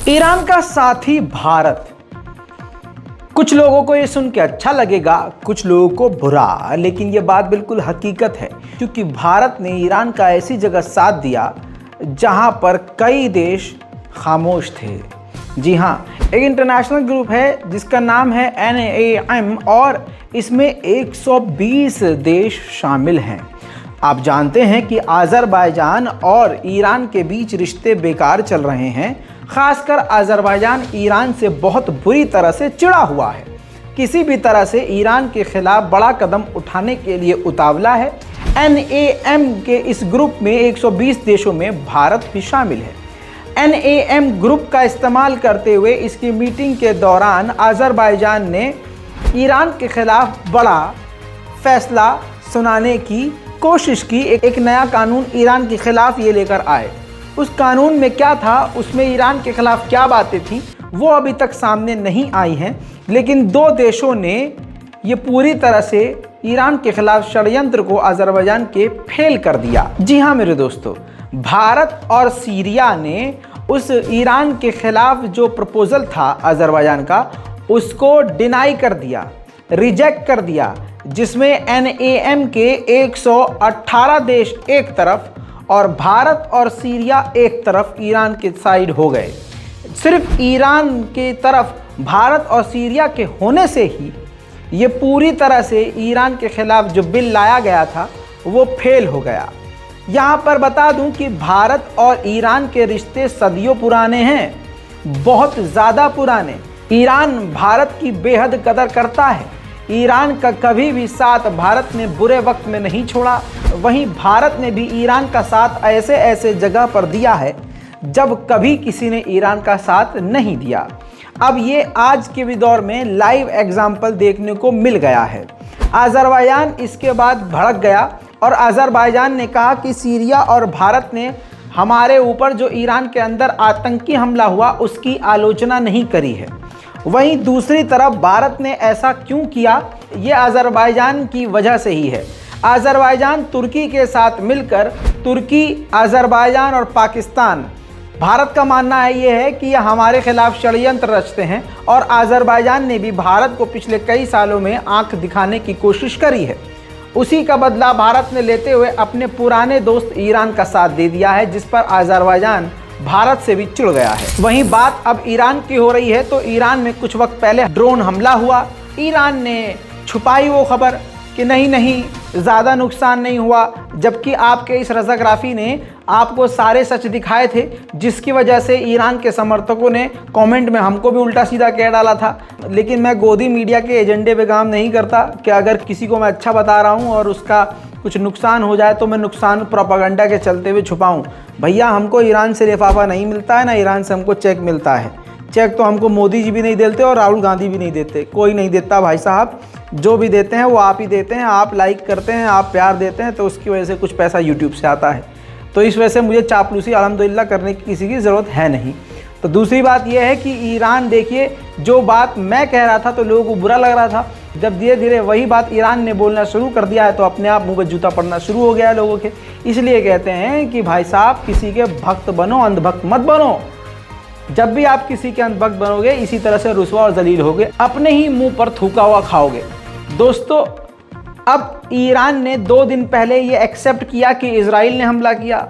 Iran का साथी भारत। कुछ लोगों को ये सुन के अच्छा लगेगा, कुछ लोगों को बुरा, लेकिन ये बात बिल्कुल हकीकत है क्योंकि भारत ने ईरान का ऐसी जगह साथ दिया जहां पर कई देश खामोश थे। जी हाँ, एक इंटरनेशनल ग्रुप है जिसका नाम है NAM और इसमें 120 देश शामिल हैं। आप जानते हैं कि अज़रबैजान और ईरान के बीच रिश्ते बेकार चल रहे हैं। खासकर अज़रबैजान ईरान से बहुत बुरी तरह से चिढ़ा हुआ है, किसी भी तरह से ईरान के खिलाफ बड़ा कदम उठाने के लिए उतावला है। NAM के इस ग्रुप में 120 देशों में भारत भी शामिल है। NAM ग्रुप का इस्तेमाल करते हुए इसकी मीटिंग के दौरान अज़रबैजान ने ईरान के खिलाफ बड़ा फैसला सुनाने की कोशिश की। एक नया कानून ईरान के खिलाफ ये लेकर आए। उस कानून में क्या था, उसमें ईरान के खिलाफ क्या बातें थी, वो अभी तक सामने नहीं आई हैं, लेकिन दो देशों ने ये पूरी तरह से ईरान के खिलाफ षड्यंत्र को अज़रबैजान के फेल कर दिया। जी हाँ मेरे दोस्तों, भारत और सीरिया ने उस ईरान के खिलाफ जो प्रपोजल था अज़रबैजान का, उसको डिनाई कर दिया, रिजेक्ट कर दिया, जिसमें NAM के 118 देश एक तरफ और भारत और सीरिया एक तरफ ईरान के साइड हो गए। सिर्फ ईरान की तरफ भारत और सीरिया के होने से ही ये पूरी तरह से ईरान के खिलाफ जो बिल लाया गया था वो फेल हो गया। यहाँ पर बता दूं कि भारत और ईरान के रिश्ते सदियों पुराने हैं, बहुत ज़्यादा पुराने। ईरान भारत की बेहद कदर करता है। ईरान का कभी भी साथ भारत ने बुरे वक्त में नहीं छोड़ा। वहीं भारत ने भी ईरान का साथ ऐसे ऐसे जगह पर दिया है जब कभी किसी ने ईरान का साथ नहीं दिया। अब ये आज के भी दौर में लाइव एग्जाम्पल देखने को मिल गया है। अज़रबैजान इसके बाद भड़क गया और अज़रबैजान ने कहा कि सीरिया और भारत ने हमारे ऊपर जो ईरान के अंदर आतंकी हमला हुआ उसकी आलोचना नहीं करी है। वहीं दूसरी तरफ भारत ने ऐसा क्यों किया, ये अज़रबैजान की वजह से ही है। अज़रबैजान तुर्की के साथ मिलकर, तुर्की, अज़रबैजान और पाकिस्तान, भारत का मानना है ये है कि यह हमारे खिलाफ षड्यंत्र रचते हैं और अज़रबैजान ने भी भारत को पिछले कई सालों में आंख दिखाने की कोशिश करी है। उसी का बदला भारत ने लेते हुए अपने पुराने दोस्त ईरान का साथ दे दिया है, जिस पर अज़रबैजान भारत से भी चिढ़ गया है। वहीं बात अब ईरान की हो रही है तो ईरान में कुछ वक्त पहले ड्रोन हमला हुआ। ईरान ने छुपाई वो खबर कि नहीं ज़्यादा नुकसान नहीं हुआ, जबकि आपके इस रज़ाग्राफ़ी ने आपको सारे सच दिखाए थे, जिसकी वजह से ईरान के समर्थकों ने कमेंट में हमको भी उल्टा सीधा कह डाला था। लेकिन मैं गोदी मीडिया के एजेंडे पे काम नहीं करता कि अगर किसी को मैं अच्छा बता रहा हूँ और उसका कुछ नुकसान हो जाए तो मैं नुकसान प्रोपेगेंडा के चलते हुए छुपाऊँ। भैया, हमको ईरान से लिफाफा नहीं मिलता है, ना ईरान से हमको चेक मिलता है। चेक तो हमको मोदी जी भी नहीं देते और राहुल गांधी भी नहीं देते, कोई नहीं देता भाई साहब। जो भी देते हैं वो आप ही देते हैं। आप लाइक करते हैं, आप प्यार देते हैं, तो उसकी वजह से कुछ पैसा यूट्यूब से आता है। तो इस वजह से मुझे चापलूसी अल्हम्दुलिल्लाह करने की किसी की ज़रूरत है नहीं। तो दूसरी बात यह है कि ईरान, देखिए, जो बात मैं कह रहा था तो लोगों को बुरा लग रहा था, जब धीरे धीरे वही बात ईरान ने बोलना शुरू कर दिया है तो अपने आप मुँह पर जूता पड़ना शुरू हो गया है लोगों के। इसलिए कहते हैं कि भाई साहब, किसी के भक्त बनो, अंधभक्त मत बनो। जब भी आप किसी के अंधभक्त बनोगे, इसी तरह से रुसवा और जलील होगे, अपने ही मुंह पर थूका हुआ खाओगे। दोस्तों, अब ईरान ने 2 दिन पहले ये एक्सेप्ट किया कि इजराइल ने हमला किया,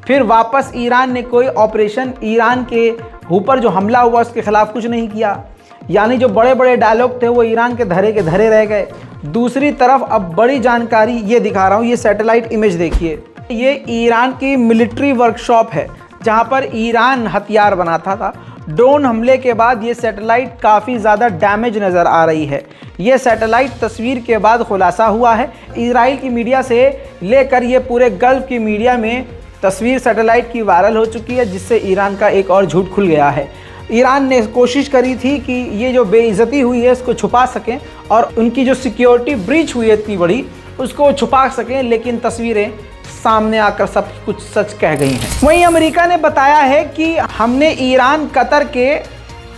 फिर वापस ईरान ने कोई ऑपरेशन, ईरान के ऊपर जो हमला हुआ उसके खिलाफ कुछ नहीं किया। यानी जो बड़े बड़े डायलॉग थे वो ईरान के धरे रह गए। दूसरी तरफ अब बड़ी जानकारी ये दिखा रहा हूँ, ये सैटेलाइट इमेज देखिए। ये ईरान की मिलिट्री वर्कशॉप है जहाँ पर ईरान हथियार बनाता था। ड्रोन हमले के बाद ये सैटेलाइट काफ़ी ज़्यादा डैमेज नज़र आ रही है। ये सैटेलाइट तस्वीर के बाद खुलासा हुआ है। इजराइल की मीडिया से लेकर ये पूरे गल्फ़ की मीडिया में तस्वीर सैटेलाइट की वायरल हो चुकी है, जिससे ईरान का एक और झूठ खुल गया है। ईरान ने कोशिश करी थी कि ये जो बेइज्जती हुई है इसको छुपा सकें और उनकी जो सिक्योरिटी ब्रीच हुई है इतनी बड़ी, उसको छुपा सकें, लेकिन तस्वीरें सामने आकर सब कुछ सच कह गई हैं। वहीं अमेरिका ने बताया है कि हमने ईरान, कतर के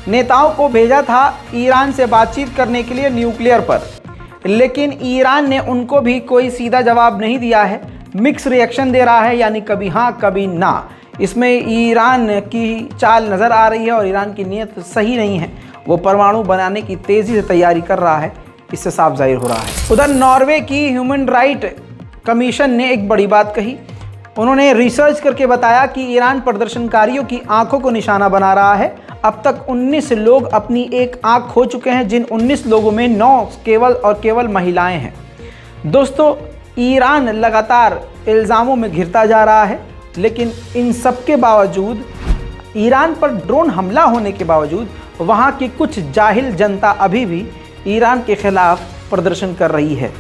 नेताओं को भेजा था ईरान से बातचीत करने के लिए न्यूक्लियर पर, लेकिन ईरान ने उनको भी कोई सीधा जवाब नहीं दिया है। मिक्स रिएक्शन दे रहा है, यानी कभी हाँ कभी ना। इसमें ईरान की चाल नज़र आ रही है और ईरान की नीयत सही नहीं है। वो परमाणु बनाने की तेज़ी से तैयारी कर रहा है, इससे साफ जाहिर हो रहा है। उधर नॉर्वे की ह्यूमन राइट कमीशन ने एक बड़ी बात कही। उन्होंने रिसर्च करके बताया कि ईरान प्रदर्शनकारियों की आंखों को निशाना बना रहा है। अब तक 19 लोग अपनी एक आंख खो चुके हैं, जिन 19 लोगों में 9 केवल महिलाएं हैं। दोस्तों, ईरान लगातार इल्ज़ामों में घिरता जा रहा है, लेकिन इन सब के बावजूद, ईरान पर ड्रोन हमला होने के बावजूद, वहाँ की कुछ जाहिल जनता अभी भी ईरान के खिलाफ प्रदर्शन कर रही है।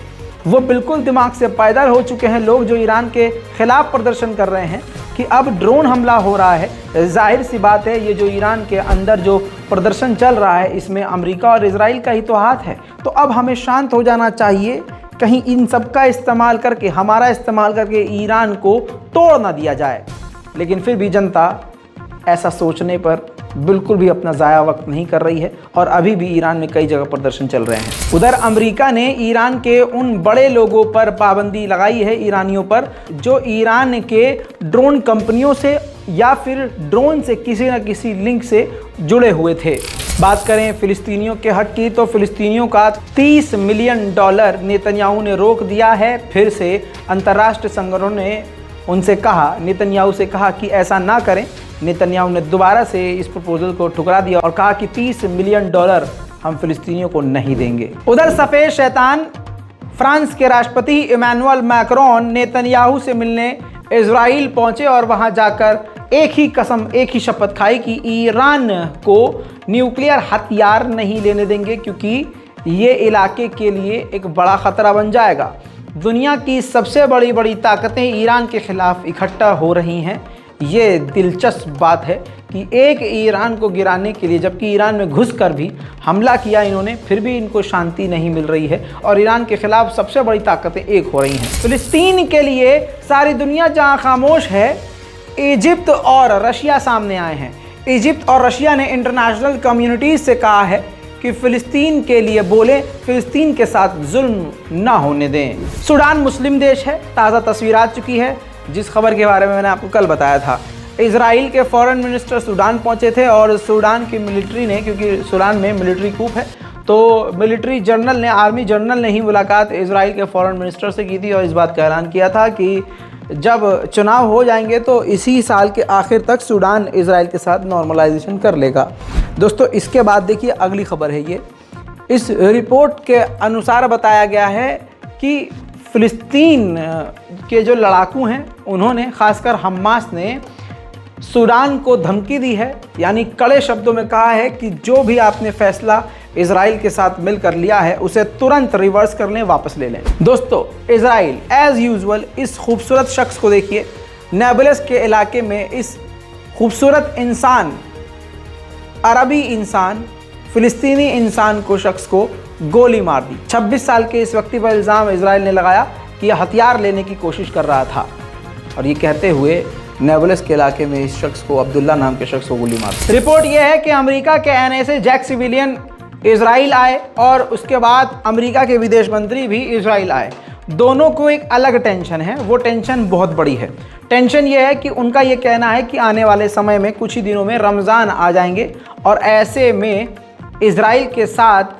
वो बिल्कुल दिमाग से पायदार हो चुके हैं लोग जो ईरान के खिलाफ प्रदर्शन कर रहे हैं कि अब ड्रोन हमला हो रहा है। जाहिर सी बात है, ये जो ईरान के अंदर जो प्रदर्शन चल रहा है, इसमें अमेरिका और इजराइल का ही तो हाथ है। तो अब हमें शांत हो जाना चाहिए, कहीं इन सब का इस्तेमाल करके, हमारा इस्तेमाल करके ईरान को तोड़ ना दिया जाए। लेकिन फिर भी जनता ऐसा सोचने पर बिल्कुल भी अपना ज़ाया वक्त नहीं कर रही है और अभी भी ईरान में कई जगह प्रदर्शन चल रहे हैं। उधर अमेरिका ने ईरान के उन बड़े लोगों पर पाबंदी लगाई है, ईरानियों पर, जो ईरान के ड्रोन कंपनियों से या फिर ड्रोन से किसी न किसी लिंक से जुड़े हुए थे। बात करें फ़िलिस्तीनियों के हक की, तो फ़िलिस्तीनियों का $30 मिलियन नेतन्याहू ने रोक दिया है। फिर से अंतर्राष्ट्रीय संगठनों ने उनसे कहा, नेतन्याहू से कहा कि ऐसा ना करें। नेतन्याहू ने दोबारा से इस प्रपोजल को ठुकरा दिया और कहा कि $30 मिलियन हम फ़िलिस्तीनियों को नहीं देंगे। उधर सफ़ेद शैतान फ्रांस के राष्ट्रपति इमैनुअल मैक्रोन नेतन्याहू से मिलने इजराइल पहुंचे और वहां जाकर एक ही शपथ खाई कि ईरान को न्यूक्लियर हथियार नहीं लेने देंगे, क्योंकि ये इलाके के लिए एक बड़ा ख़तरा बन जाएगा। दुनिया की सबसे बड़ी ताकतें ईरान के खिलाफ इकट्ठा हो रही हैं। ये दिलचस्प बात है कि एक ईरान को गिराने के लिए, जबकि ईरान में घुसकर भी हमला किया इन्होंने, फिर भी इनको शांति नहीं मिल रही है और ईरान के खिलाफ सबसे बड़ी ताकतें एक हो रही हैं। फिलिस्तीन के लिए सारी दुनिया जहां खामोश है, इजिप्ट और रशिया सामने आए हैं। इजिप्ट और रशिया ने इंटरनेशनल कम्युनिटीज से कहा है कि फ़िलिस्तीन के लिए बोले, फ़िलिस्तीन के साथ जुल्म ना होने दें। सूडान मुस्लिम देश है, ताज़ा तस्वीर आ चुकी है, जिस खबर के बारे में मैंने आपको कल बताया था। इजराइल के फॉरेन मिनिस्टर सूडान पहुंचे थे और सूडान की मिलिट्री ने, क्योंकि सूडान में मिलिट्री कूप है, तो मिलिट्री जनरल ने, आर्मी जनरल ने ही मुलाकात इजराइल के फॉरेन मिनिस्टर से की थी और इस बात का ऐलान किया था कि जब चुनाव हो जाएंगे तो इसी साल के आखिर तक सूडान इजराइल के साथ नॉर्मलाइजेशन कर लेगा। दोस्तों, इसके बाद देखिए अगली खबर है ये। इस रिपोर्ट के अनुसार बताया गया है कि फ़िलिस्तीन के जो लड़ाकू हैं, उन्होंने, खासकर हमास ने, सूडान को धमकी दी है, यानी कड़े शब्दों में कहा है कि जो भी आपने फैसला इजराइल के साथ मिलकर लिया है उसे तुरंत रिवर्स कर लें, वापस ले लें। दोस्तों, इजराइल एज यूजुअल इस खूबसूरत शख्स को देखिए, नेबलस के इलाके में इस खूबसूरत इंसान, अरबी इंसान, फ़िलिस्तीनी इंसान को, शख्स को गोली मार दी। 26 साल के इस व्यक्ति पर इल्ज़ाम इजराइल ने लगाया कि यह हथियार लेने की कोशिश कर रहा था और ये कहते हुए नेबलस के इलाके में इस शख्स को, अब्दुल्ला नाम के शख्स को गोली मार दी। रिपोर्ट यह है कि अमेरिका के NSA जैक सिविलियन इजराइल आए और उसके बाद अमेरिका के विदेश मंत्री भी इजराइल आए। दोनों को एक अलग टेंशन है, वो टेंशन बहुत बड़ी है। टेंशन ये है कि उनका ये कहना है कि आने वाले समय में, कुछ ही दिनों में रमज़ान आ जाएंगे और ऐसे में इजराइल के साथ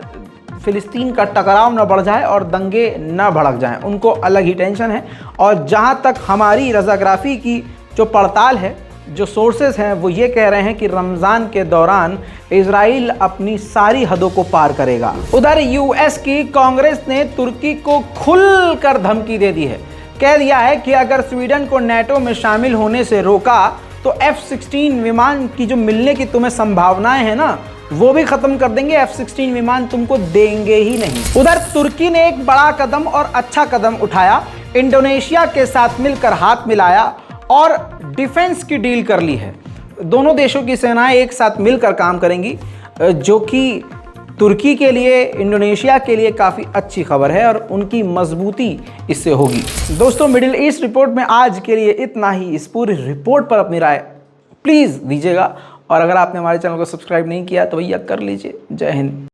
फ़िलिस्तीन का टकराव न बढ़ जाए और दंगे न भड़क जाएं। उनको अलग ही टेंशन है। और जहां तक हमारी रज़ाग्राफ़ी की जो पड़ताल है, जो सोर्सेज हैं, वो ये कह रहे हैं कि रमज़ान के दौरान इजराइल अपनी सारी हदों को पार करेगा। उधर US की कांग्रेस ने तुर्की को खुलकर धमकी दे दी है। कह दिया है कि अगर स्वीडन को नेटो में शामिल होने से रोका तो F-16 विमान की जो मिलने की तुम्हें संभावनाएं हैं ना, वो भी खत्म कर देंगे। F-16 विमान तुमको देंगे ही नहीं। उधर तुर्की ने एक बड़ा कदम और अच्छा कदम उठाया, इंडोनेशिया के साथ मिलकर हाथ मिलाया और डिफेंस की डील कर ली है। दोनों देशों की सेनाएं एक साथ मिलकर काम करेंगी, जो कि तुर्की के लिए, इंडोनेशिया के लिए काफ़ी अच्छी खबर है और उनकी मजबूती इससे होगी। दोस्तों, मिडिल ईस्ट रिपोर्ट में आज के लिए इतना ही। इस पूरी रिपोर्ट पर अपनी राय प्लीज़ दीजिएगा और अगर आपने हमारे चैनल को सब्सक्राइब नहीं किया तो भैया कर लीजिए। जय हिंद।